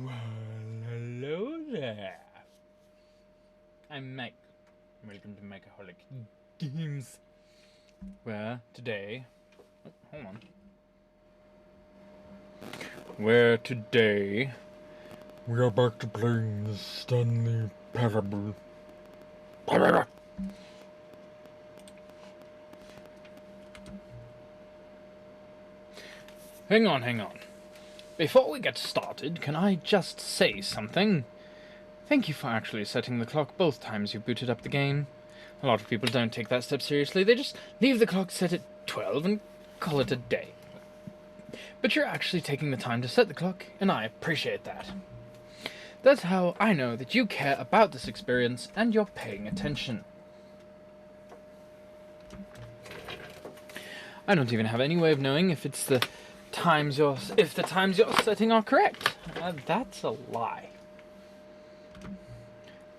Well, hello there. I'm Mike. Welcome to Mikeaholic Games. Where today... Oh, hold on. Where today... we are back to playing the Stanley Parable. Hang on. Before we get started, can I just say something? Thank you for actually setting the clock both times you booted up the game. A lot of people don't take that step seriously. They just leave the clock set at 12 and call it a day. But you're actually taking the time to set the clock, and I appreciate that. That's how I know that you care about this experience and you're paying attention. I don't even have any way of knowing if the times you're setting are correct. That's a lie.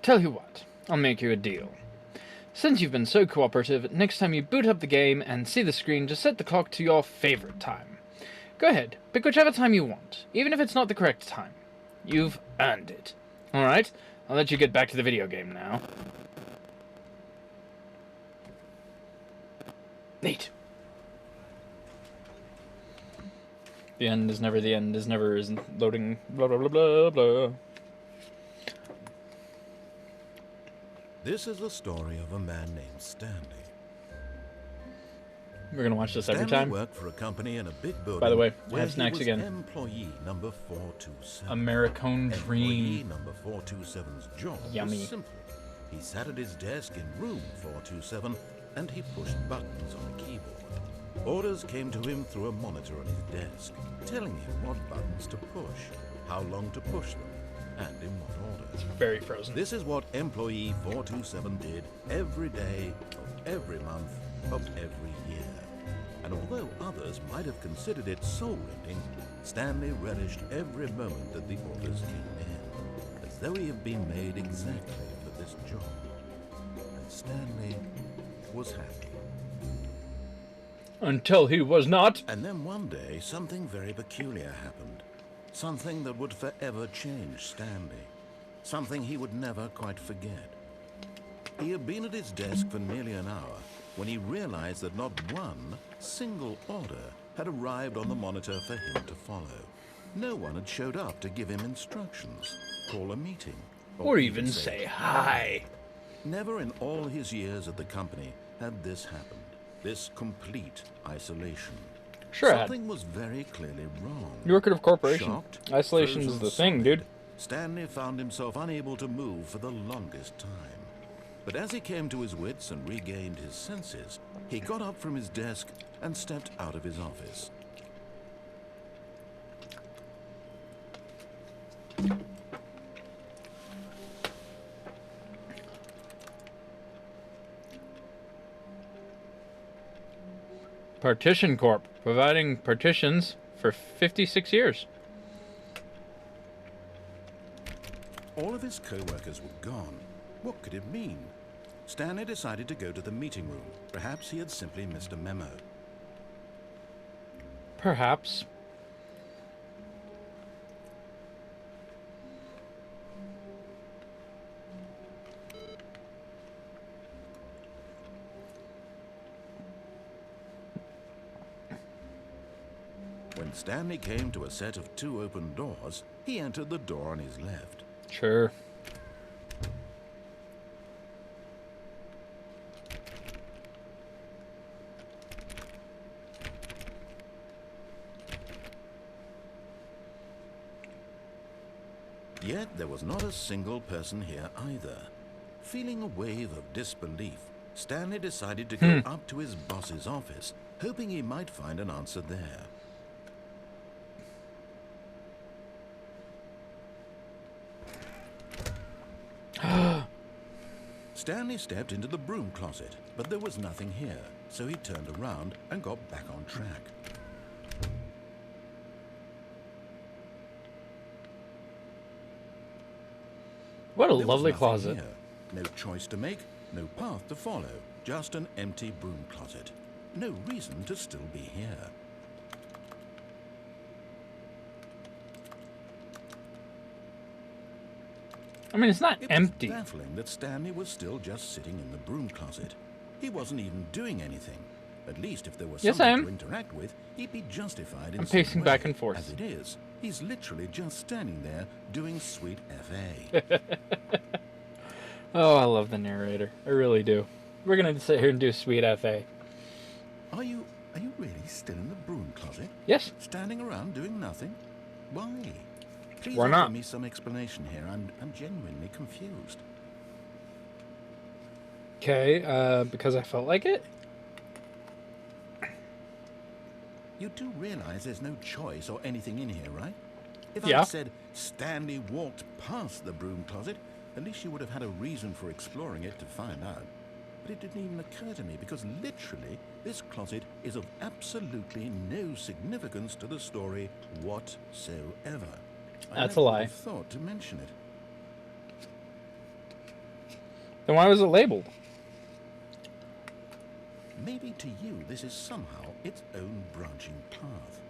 Tell you what, I'll make you a deal. Since you've been so cooperative, next time you boot up the game and see the screen, just set the clock to your favorite time. Go ahead, pick whichever time you want, even if it's not the correct time. You've earned it. Alright, I'll let you get back to the video game now. Neat. The end is never the end, is never isn't loading, blah blah blah blah blah. This is the story of a man named Stanley. We're gonna watch this every Stanley time. worked for a company in a big building. By the way, where have snacks he was again. Employee number 427. American Employee Dream. number 427's job Yummy. was simple. He sat at his desk in room 427 and he pushed buttons on a keyboard. Orders came to him through a monitor on his desk, telling him what buttons to push, how long to push them, and in what order. It's very frozen. This is what employee 427 did every day of every month of every year. And although others might have considered it soul-rending, Stanley relished every moment that the orders came in, as though he had been made exactly for this job. And Stanley was happy. Until he was not. And then one day, something very peculiar happened. Something that would forever change Stanley. Something he would never quite forget. He had been at his desk for nearly an hour when he realized that not one single order had arrived on the monitor for him to follow. No one had showed up to give him instructions, call a meeting, Or even say hi. Never in all his years at the company had this happened. This complete isolation. Sure had. Something was very clearly wrong. You work at a corporation. Shocked, Isolation's frozen the thing, solid, dude. Stanley found himself unable to move for the longest time. But as he came to his wits and regained his senses, he got up from his desk and stepped out of his office. Partition Corp. Providing partitions for 56 years. All of his co-workers were gone. What could it mean? Stanley decided to go to the meeting room. Perhaps he had simply missed a memo. Perhaps. When Stanley came to a set of 2 open doors, he entered the door on his left. Sure. Yet there was not a single person here either. Feeling a wave of disbelief, Stanley decided to go up to his boss's office, hoping he might find an answer there. Stanley stepped into the broom closet, but there was nothing here, so he turned around and got back on track. What a There was lovely nothing closet. here. No choice to make, no path to follow, just an empty broom closet. No reason to still be here. I mean, it's not It was empty. baffling that Stanley was still just sitting in the broom closet. He wasn't even doing anything. At least if there was Yes, I something am. to interact with, he'd be justified in I'm some pacing way. back and forth. As it is, he's literally just standing there doing sweet FA. Oh, I love the narrator. I really do. We're gonna sit here and do sweet FA. Are you really still in the broom closet? Yes. Standing around doing nothing? Why? Please Why offer not? me some explanation here. I'm genuinely confused. Okay, because I felt like it? You do realize there's no choice or anything in here, right? If Yeah. I'd said Stanley walked past the broom closet, at least you would have had a reason for exploring it to find out. But it didn't even occur to me because literally this closet is of absolutely no significance to the story whatsoever. That's I a never would lie. have thought to mention it. Then why was it labeled? Maybe to you this is somehow its own branching path.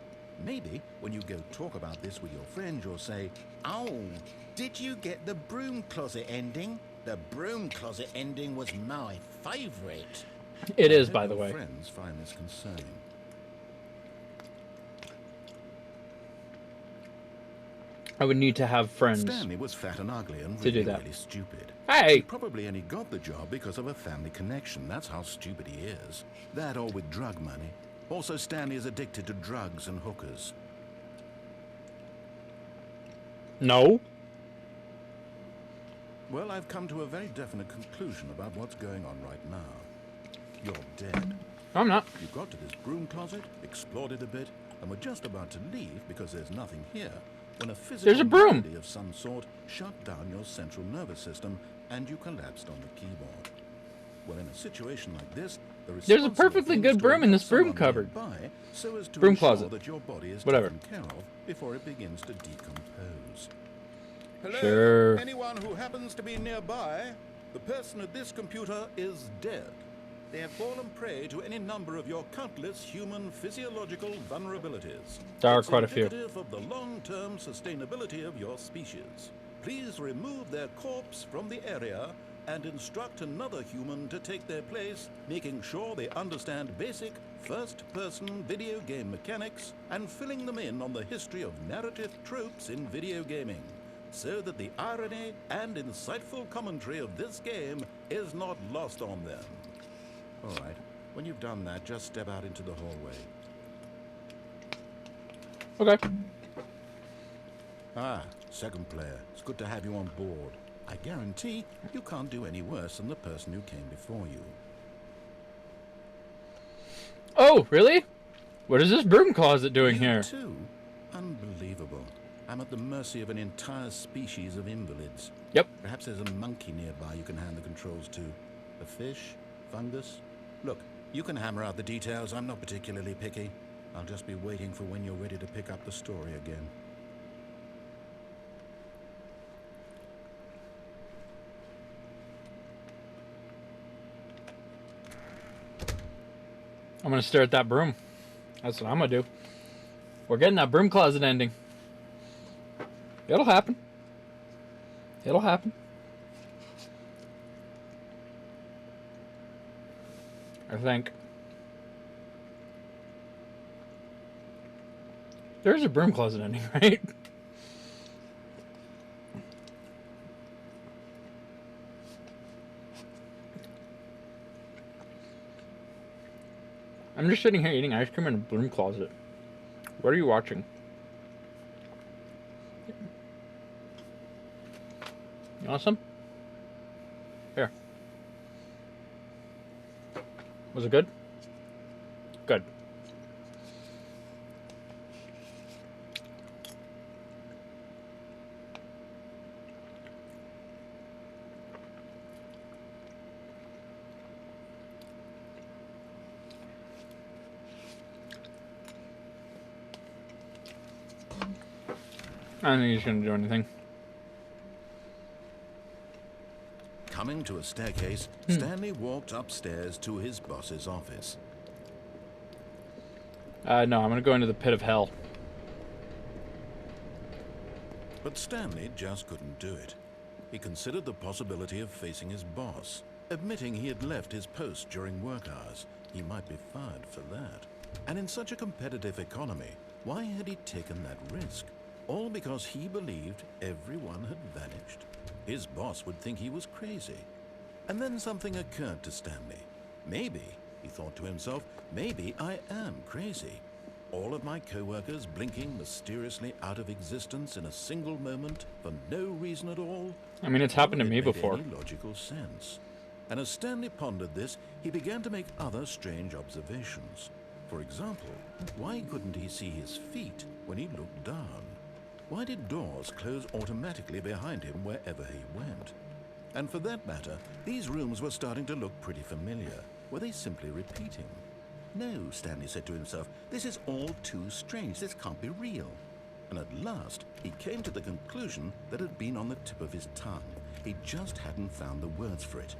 Maybe when you go talk about this with your friends, you'll say, "Oh, did you get the broom closet ending? The broom closet ending was my favourite." It I is, hope by the your way. friends find this concerning. I would need to have friends. Stanley was fat and ugly and To do really, that. really stupid. Hey! He probably only got the job because of a family connection. That's how stupid he is. That or with drug money. Also, Stanley is addicted to drugs and hookers. No. Well, I've come to a very definite conclusion about what's going on right now. You're dead. I'm not. You got to this broom closet, explored it a bit, and were just about to leave because there's nothing here, when a physical There's a broom. malady of some sort shut down your central nervous system and you collapsed on the keyboard. Well, in a situation like this, the There's a responsible perfectly thing good is to broom in this invite broom someone cupboard. nearby so as to Broom ensure closet. that your body is Whatever. taken care of before it begins to decompose. Hello? Sure. Anyone who happens to be nearby? The person at this computer is dead. They have fallen prey to any number of your countless human physiological vulnerabilities. There are It's quite a few. indicative of the long-term sustainability of your species. Please remove their corpse from the area and instruct another human to take their place, making sure they understand basic first-person video game mechanics and filling them in on the history of narrative tropes in video gaming, so that the irony and insightful commentary of this game is not lost on them. All right, when you've done that, just step out into the hallway. Okay. Ah, second player. It's good to have you on board. I guarantee you can't do any worse than the person who came before you. Oh, really? What is this broom closet doing You here? too? Unbelievable. I'm at the mercy of an entire species of invalids. Yep. Perhaps there's a monkey nearby you can hand the controls to. A fish? Fungus? Look, you can hammer out the details. I'm not particularly picky. I'll just be waiting for when you're ready to pick up the story again. I'm gonna stare at that broom. That's what I'm gonna do. We're getting that broom closet ending. It'll happen. It'll happen. I think. There's a broom closet ending, right? I'm just sitting here eating ice cream in a broom closet. What are you watching? You want some? Here. Was it good? Good. I don't think he's gonna do anything. Coming to a staircase, Stanley walked upstairs to his boss's office. No, I'm gonna go into the pit of hell. But Stanley just couldn't do it. He considered the possibility of facing his boss, admitting he had left his post during work hours. He might be fired for that. And in such a competitive economy, why had he taken that risk? All because he believed everyone had vanished? His boss would think he was crazy. And then something occurred to Stanley. Maybe, he thought to himself, maybe I am crazy. All of my co-workers blinking mysteriously out of existence in a single moment for no reason at all. I mean, it's happened to None of me it made before. any logical sense. And as Stanley pondered this, he began to make other strange observations. For example, why couldn't he see his feet when he looked down? Why did doors close automatically behind him wherever he went? And for that matter, these rooms were starting to look pretty familiar. Were they simply repeating? No, Stanley said to himself, this is all too strange. This can't be real. And at last, he came to the conclusion that had been on the tip of his tongue. He just hadn't found the words for it.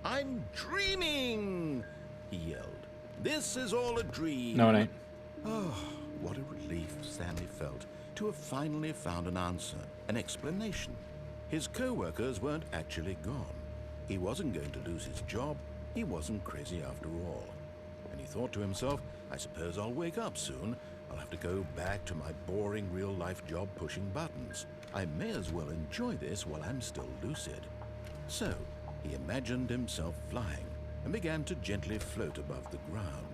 I'm dreaming, he yelled. This is all a dream. No, it ain't. Oh, what a relief Stanley felt to have finally found an answer, an explanation. His co-workers weren't actually gone. He wasn't going to lose his job. He wasn't crazy after all. And he thought to himself, I suppose I'll wake up soon. I'll have to go back to my boring real-life job pushing buttons. I may as well enjoy this while I'm still lucid. So, he imagined himself flying and began to gently float above the ground.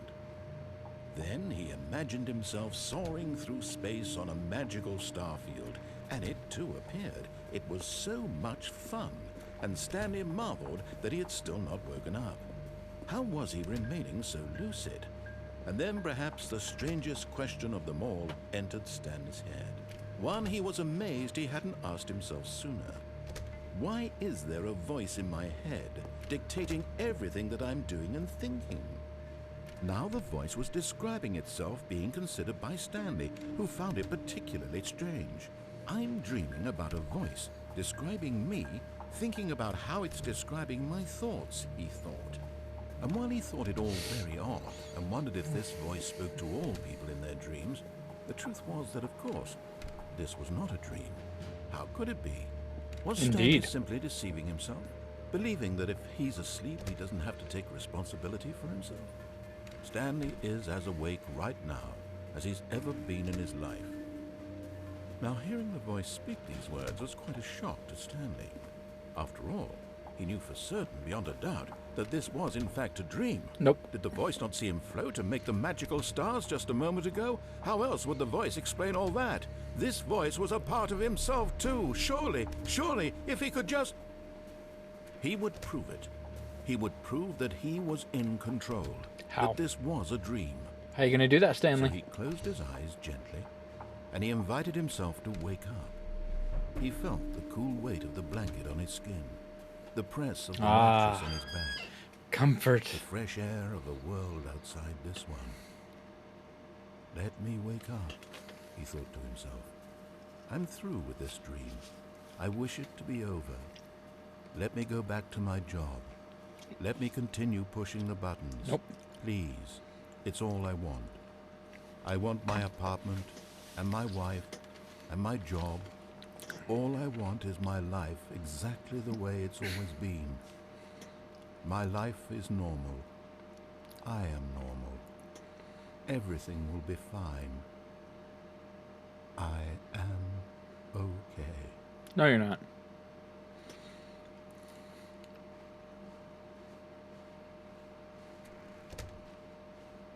Then he imagined himself soaring through space on a magical starfield, and it too appeared. It was so much fun, and Stanley marveled that he had still not woken up. How was he remaining so lucid? And then perhaps the strangest question of them all entered Stanley's head. One he was amazed he hadn't asked himself sooner. Why is there a voice in my head dictating everything that I'm doing and thinking? Now the voice was describing itself being considered by Stanley, who found it particularly strange. I'm dreaming about a voice describing me, thinking about how it's describing my thoughts, he thought. And while he thought it all very odd and wondered if this voice spoke to all people in their dreams, the truth was that, of course, this was not a dream. How could it be? Was Stanley simply deceiving himself, believing that if he's asleep, he doesn't have to take responsibility for himself? Stanley is as awake right now as he's ever been in his life. Now, hearing the voice speak these words was quite a shock to Stanley. After all, he knew for certain, beyond a doubt, that this was in fact a dream. Nope. Did the voice not see him float and make the magical stars just a moment ago? How else would the voice explain all that? This voice was a part of himself too. Surely, if he could just... He would prove it. He would prove that he was in control. How? That this was a dream. How are you going to do that, Stanley? So he closed his eyes gently, and he invited himself to wake up. He felt the cool weight of the blanket on his skin, the press of the mattress on his back, comfort, the fresh air of a world outside this one. Let me wake up, he thought to himself. I'm through with this dream. I wish it to be over. Let me go back to my job. Let me continue pushing the buttons. Nope. Please. It's all I want. I want my apartment, and my wife, and my job. All I want is my life exactly the way it's always been. My life is normal. I am normal. Everything will be fine. I am okay. No, you're not.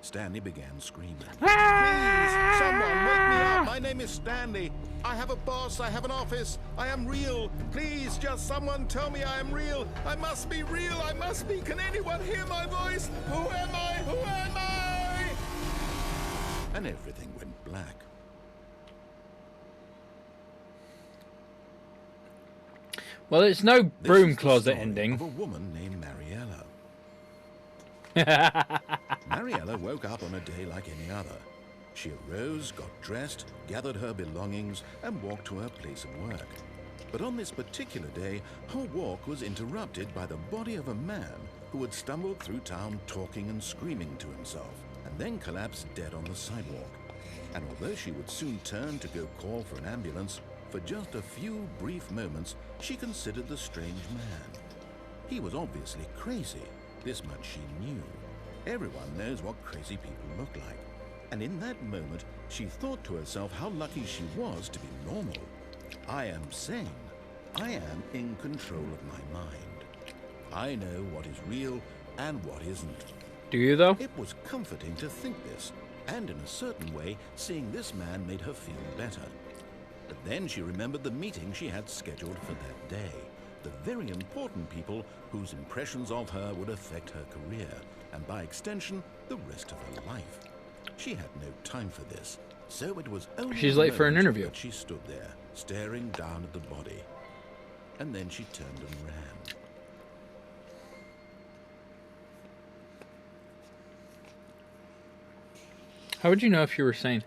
Stanley began screaming. Please, someone wake me up. My name is Stanley. I have a boss. I have an office. I am real. Please, just someone tell me I am real. I must be real. I must be. Can anyone hear my voice? Who am I? Who am I? And everything went black. Well, it's no This broom is the closet story ending. of a woman named Mariella. Mariella woke up on a day like any other. She arose, got dressed, gathered her belongings, and walked to her place of work. But on this particular day, her walk was interrupted by the body of a man who had stumbled through town talking and screaming to himself, and then collapsed dead on the sidewalk. And although she would soon turn to go call for an ambulance, For just a few brief moments, she considered the strange man. He was obviously crazy. This much she knew. Everyone knows what crazy people look like. And in that moment, she thought to herself how lucky she was to be normal. I am sane. I am in control of my mind. I know what is real and what isn't. Do you, though? It was comforting to think this, and in a certain way, seeing this man made her feel better. But then she remembered the meeting she had scheduled for that day. The very important people whose impressions of her would affect her career, and by extension, the rest of her life. She had no time for this, so it was only She's late for an interview. that she stood there, staring down at the body. And then she turned and ran. How would you know if you were sane?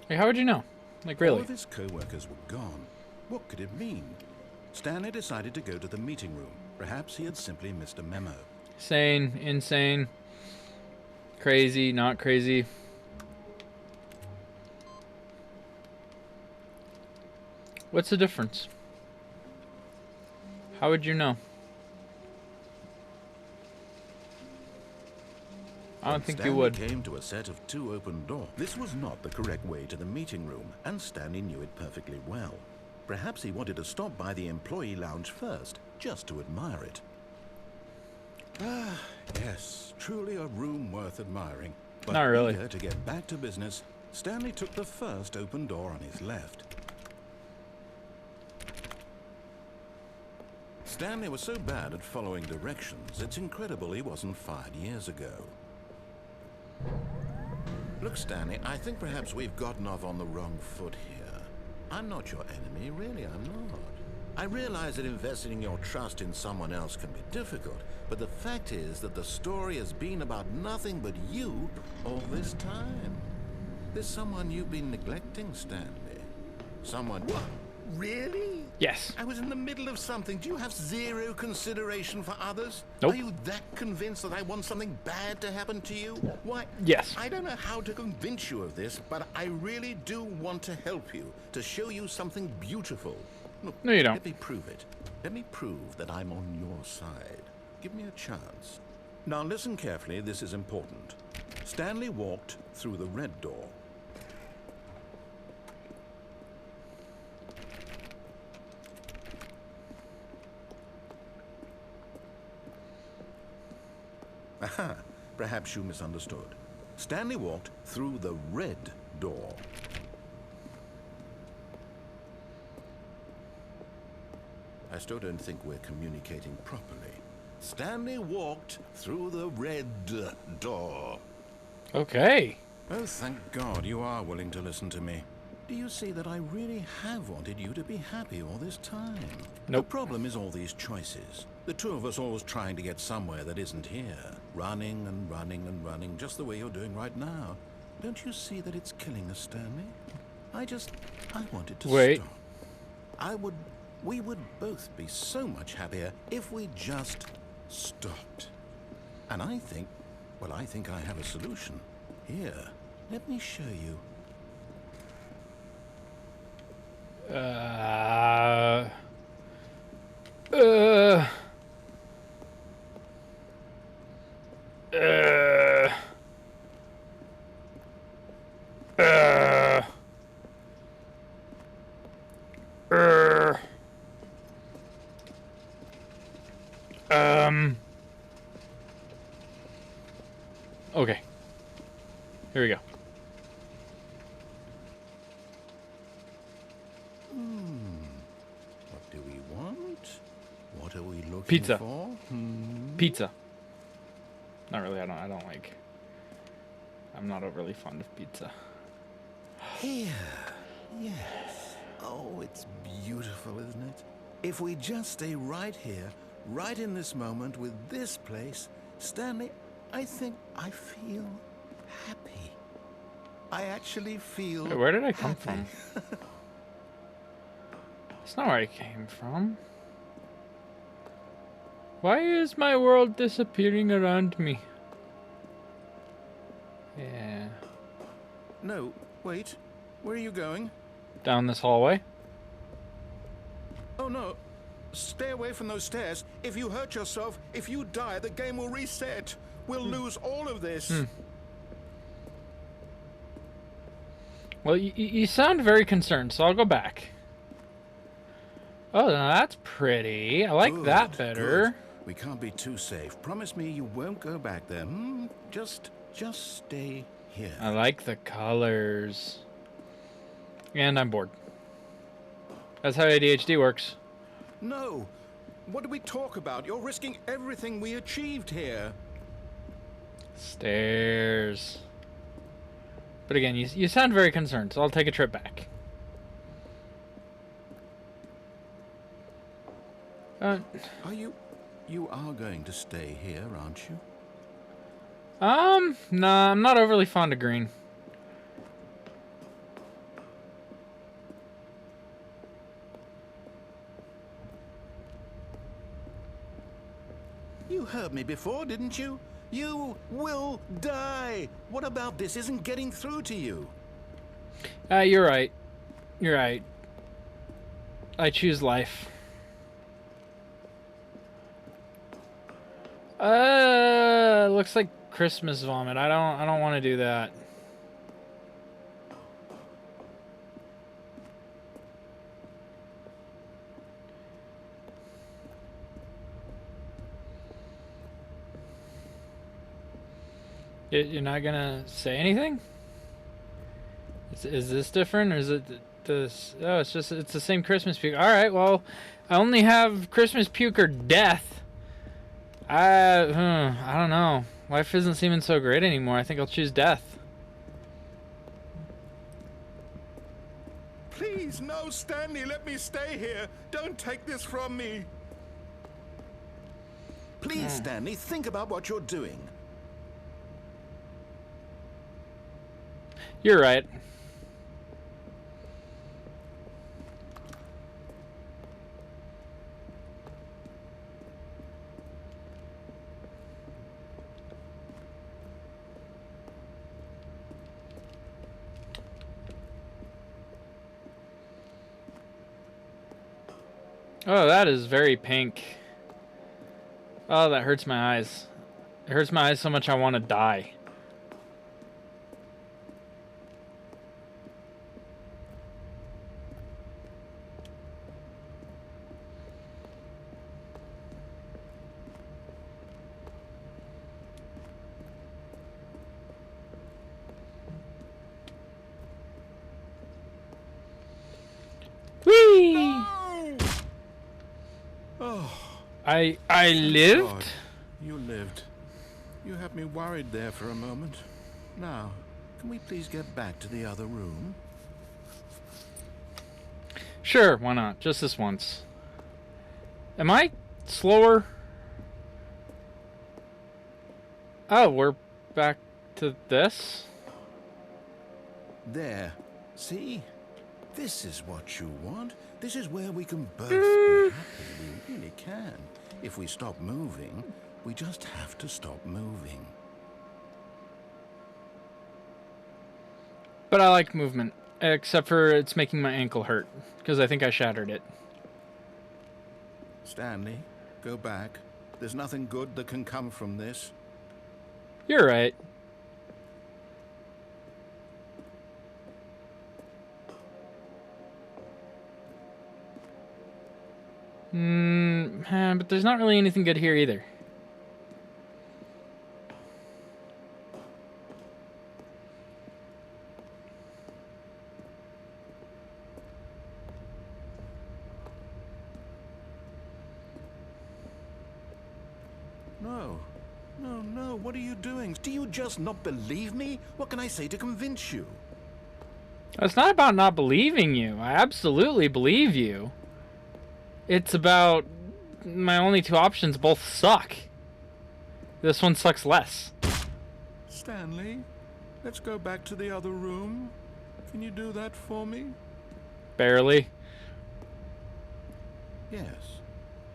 Like, how would you know? Like, really? All of his co-workers were gone. What could it mean? Stanley decided to go to the meeting room. Perhaps he had simply missed a memo. Sane, insane, crazy, not crazy. What's the difference? How would you know? I don't think you would. Stanley came to a set of 2 open doors. This was not the correct way to the meeting room, and Stanley knew it perfectly well. Perhaps he wanted to stop by the employee lounge first, just to admire it. Ah, yes, truly a room worth admiring. But not really. Eager to get back to business, Stanley took the first open door on his left. Stanley was so bad at following directions, it's incredible he wasn't fired years ago. Look, Stanley, I think perhaps we've gotten off on the wrong foot here. I'm not your enemy, really, I'm not. I realize that investing your trust in someone else can be difficult, but the fact is that the story has been about nothing but you all this time. There's someone you've been neglecting, Stanley. Someone... What? Really? Yes. I was in the middle of something. Do you have zero consideration for others? Nope. Are you that convinced that I want something bad to happen to you? Why? Yes. I don't know how to convince you of this, but I really do want to help you, to show you something beautiful. Look, No, you don't. let me prove it. Let me prove that I'm on your side. Give me a chance. Now listen carefully, this is important. Stanley walked through the red door. Aha, perhaps you misunderstood. Stanley walked through the red door. I still don't think we're communicating properly. Stanley walked through the red door. Okay. Oh, thank God you are willing to listen to me. Do you see that I really have wanted you to be happy all this time? Nope. The problem is all these choices. The two of us always trying to get somewhere that isn't here. Running and running and running, just the way you're doing right now. Don't you see that it's killing us, Stanley? I wanted to stop. We would both be so much happier if we just stopped. And I think I have a solution. Here, let me show you. Okay. Here we go. What do we want? What are we looking Pizza. for? Pizza. Not really. I don't like. I'm not overly fond of pizza. Here. Yes. Oh, it's beautiful, isn't it? If we just stay right here, right in this moment with this place, Stanley, I think I feel happy. I actually feel Wait, where did I come happy. from? That's not where I came from. Why is my world disappearing around me? Yeah. No, wait. Where are you going? Down this hallway. Oh no. Stay away from those stairs. If you hurt yourself, if you die, the game will reset. We'll lose all of this. Well, you sound very concerned, so I'll go back. Oh, now that's pretty. I like that better. Good. We can't be too safe. Promise me you won't go back there. Just stay here. I like the colors. And I'm bored. That's how ADHD works. No. What do we talk about? You're risking everything we achieved here. Stairs. But again, you sound very concerned, so I'll take a trip back. You are going to stay here, aren't you? Nah, I'm not overly fond of green. You heard me before, didn't you? You will die. What about this isn't getting through to you? You're right. You're right. I choose life. Looks like Christmas vomit. I don't want to do that. You're not gonna say anything? Is this different, or is it this? Oh, it's the same Christmas puke. All right, well, I only have Christmas puke or death. I don't know. Life isn't seeming so great anymore. I think I'll choose death. Please, no, Stanley, let me stay here. Don't take this from me. Please, Stanley, think about what you're doing. You're right. Oh, that is very pink. Oh, that hurts my eyes. It hurts my eyes so much I want to die. Whee! No! Oh, I lived? God, you lived. You had me worried there for a moment. Now, can we please get back to the other room? Sure, why not? Just this once. Am I slower? Oh, we're back to this? There. See? This is what you want. This is where we can both be happy. We really can. If we stop moving, we just have to stop moving. But I like movement. Except for it's making my ankle hurt. Because I think I shattered it. Stanley, go back. There's nothing good that can come from this. You're right. But there's not really anything good here either. No. No, no, what are you doing? Do you just not believe me? What can I say to convince you? It's not about not believing you. I absolutely believe you. It's about my only two options both suck. This one sucks less. Stanley, let's go back to the other room. Can you do that for me? Barely. Yes,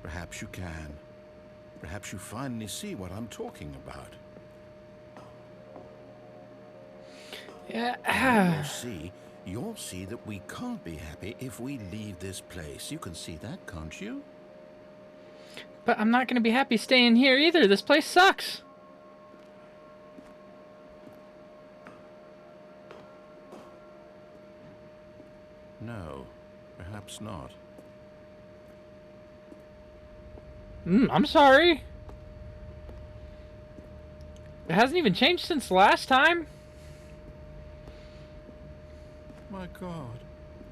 perhaps you can. Perhaps you finally see what I'm talking about. Yeah. You'll see that we can't be happy if we leave this place. You can see that, can't you? But I'm not going to be happy staying here either. This place sucks. No, perhaps not. I'm sorry. It hasn't even changed since last time. My God,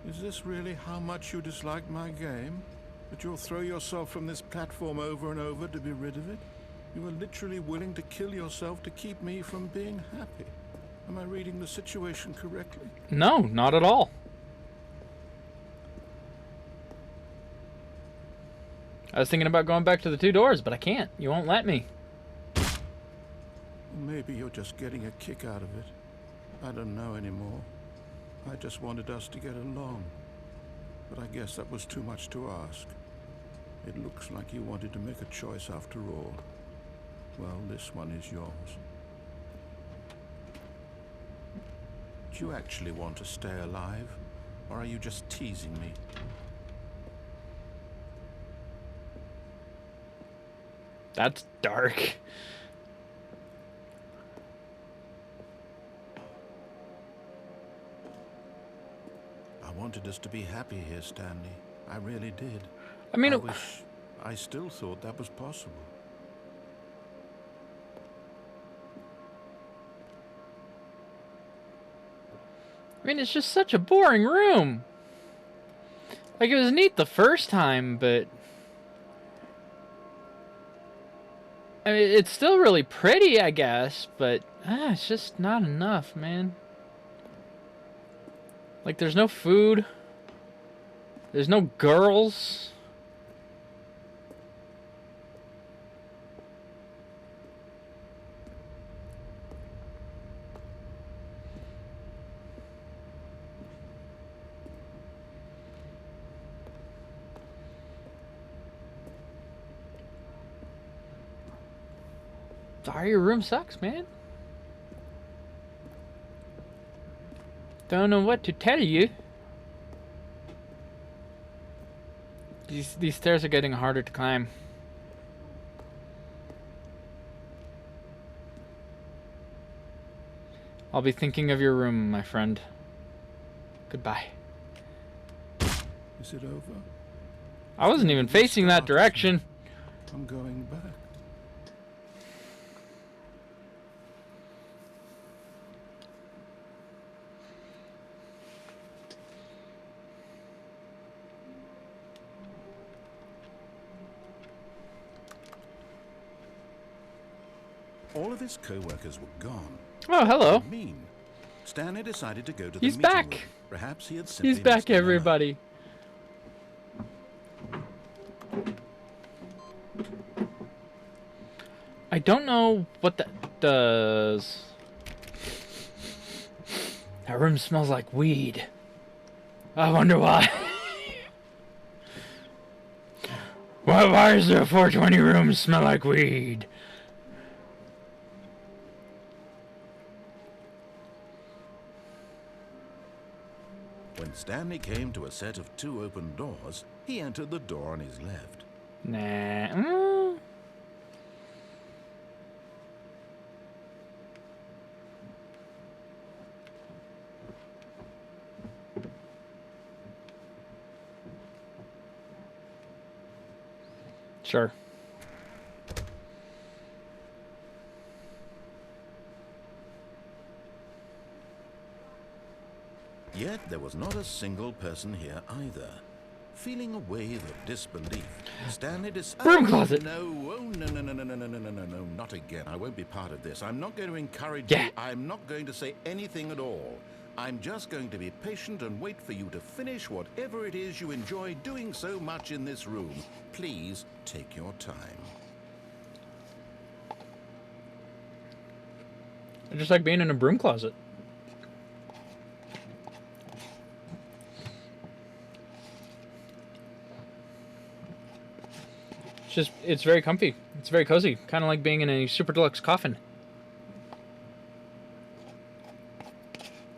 is this really how much you dislike my game? That you'll throw yourself from this platform over and over to be rid of it? You are literally willing to kill yourself to keep me from being happy. Am I reading the situation correctly? No, not at all. I was thinking about going back to the 2 doors, but I can't. You won't let me. Maybe you're just getting a kick out of it. I don't know anymore. I just wanted us to get along. But I guess that was too much to ask. It looks like you wanted to make a choice after all. Well, this one is yours. Do you actually want to stay alive? Or are you just teasing me? That's dark. I wanted us to be happy here, Stanley. I really did. I mean, I still thought that was possible. it's just such a boring room. Like, it was neat the first time, but I mean, it's still really pretty, I guess, but it's just not enough, man. Like, there's no food. There's no girls. Sorry, your room sucks, man. Don't know what to tell you. These stairs are getting harder to climb. I'll be thinking of your room, my friend. Goodbye. Is it over? I wasn't even facing that direction. I'm going back. All of his co-workers were gone. Oh, hello. I mean, Stanley decided to go to the He's meeting back. room. Perhaps he had simply He's back, missed the memo. everybody. I don't know what that does. That room smells like weed. I wonder why. Why is there a 420 room smell like weed? When Stanley came to a set of 2 open doors, he entered the door on his left. Nah. Sure. Yet there was not a single person here either. Feeling a wave of disbelief, Stanley decided... Broom closet! No, oh, no, not again. I won't be part of this. I'm not going to encourage Yeah. you. I'm not going to say anything at all. I'm just going to be patient and wait for you to finish whatever it is you enjoy doing so much in this room. Please take your time. I just like being in a broom closet. It's very comfy. It's very cozy, kind of like being in a super deluxe coffin.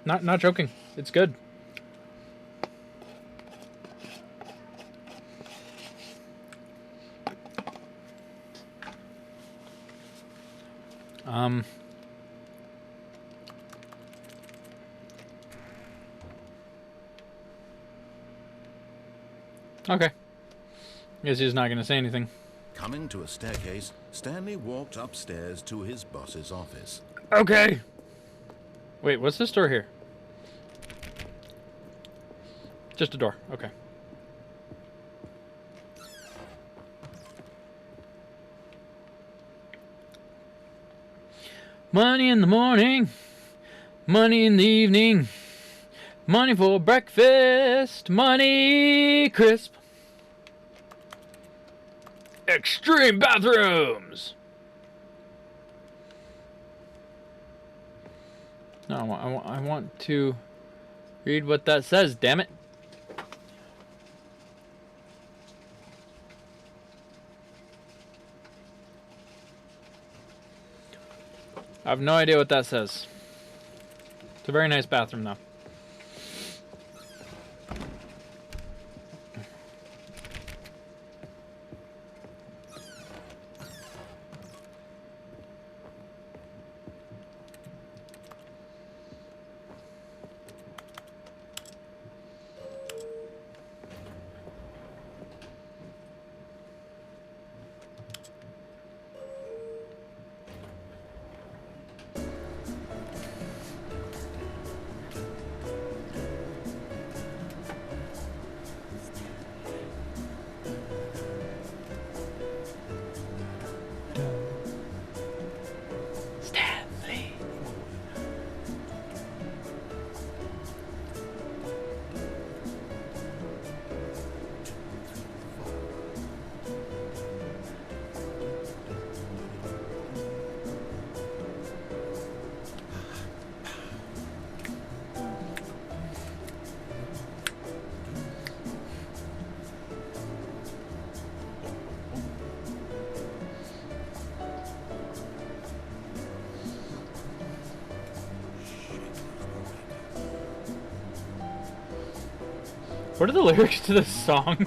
Not joking. It's good. Okay. Guess he's not gonna say anything. Coming to a staircase, Stanley walked upstairs to his boss's office. Okay. Wait, what's this door here? Just a door. Okay. Money in the morning, money in the evening, money for breakfast, money crisp. Extreme bathrooms. No, I want to read what that says, damn it. I have no idea what that says. It's a very nice bathroom, though. Stanley. What are the lyrics to this song?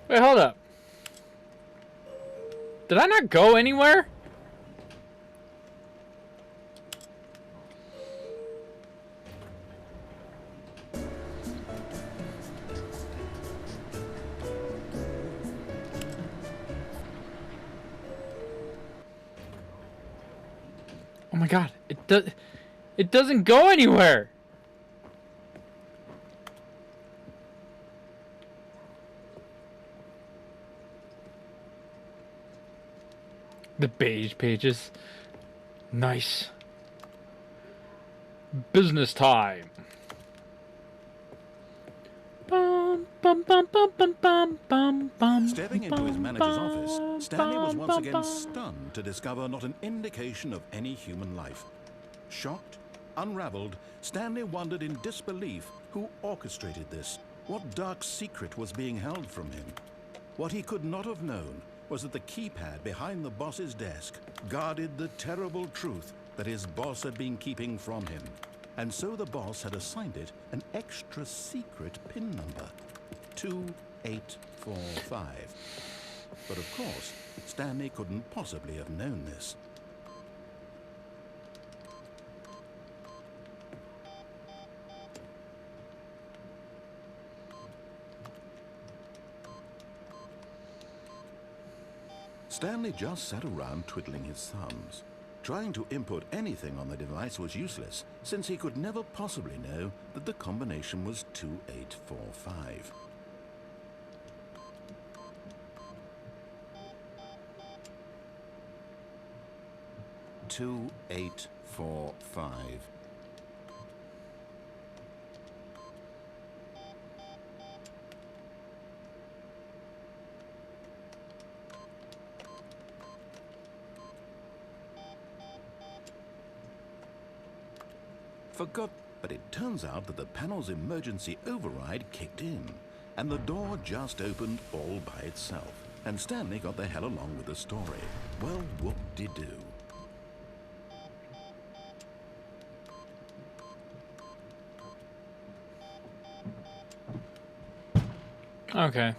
Wait, hold up. Did I not go anywhere? Oh my god, it doesn't go anywhere. The beige pages. Nice. Business time. Stepping into his manager's office, Stanley was once again stunned to discover not an indication of any human life. Shocked, unraveled, Stanley wondered in disbelief who orchestrated this. What dark secret was being held from him? What he could not have known was that the keypad behind the boss's desk guarded the terrible truth that his boss had been keeping from him. And so the boss had assigned it an extra secret PIN number, 2845. But of course, Stanley couldn't possibly have known this. Stanley just sat around twiddling his thumbs. Trying to input anything on the device was useless, since he could never possibly know that the combination was 2845. Two, 8, 4, 5. Forgot, but it turns out that the panel's emergency override kicked in, and the door just opened all by itself, and Stanley got the hell along with the story. Well, whoop-de-doo. Okay.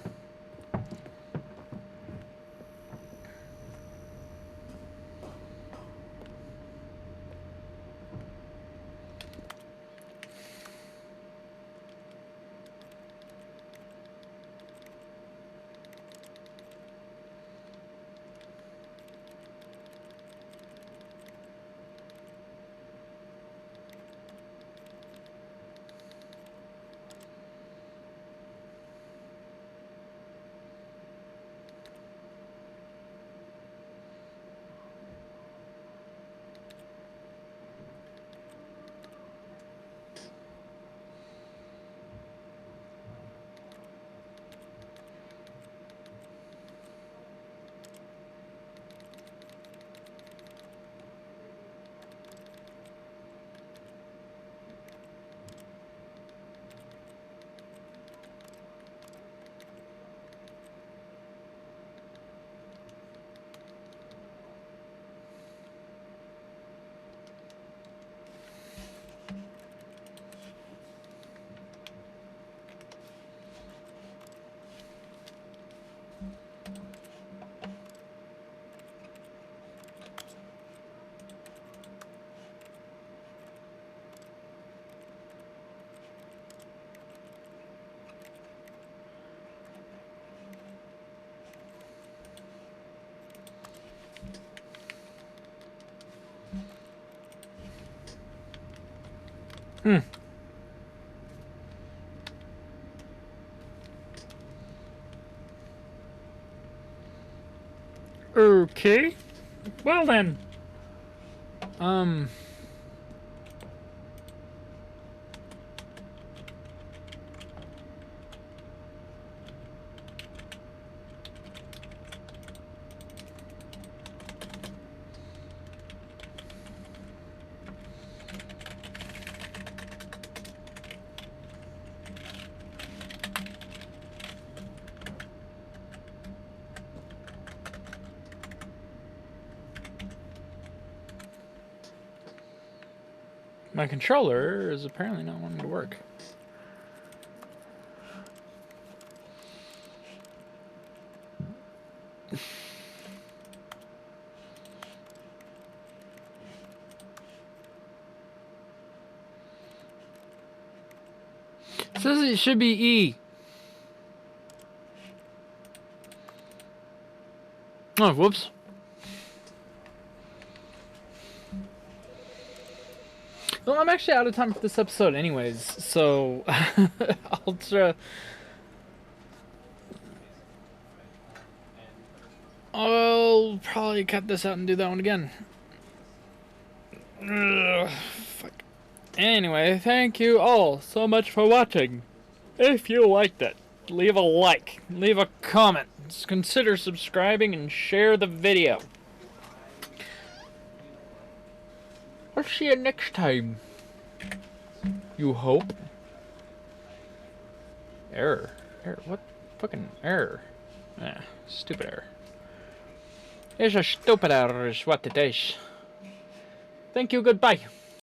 Okay. Well then. My controller is apparently not wanting to work. It says it should be E. Oh, whoops. Well, I'm actually out of time for this episode anyways, so I'll try. I'll probably cut this out and do that one again. Ugh, fuck. Anyway, thank you all so much for watching. If you liked it, leave a like, leave a comment, consider subscribing, and share the video. I'll see you next time. You hope. Error. Error. What? Fucking error. Ah, stupid error. It's a stupid error is what it is. Thank you, goodbye.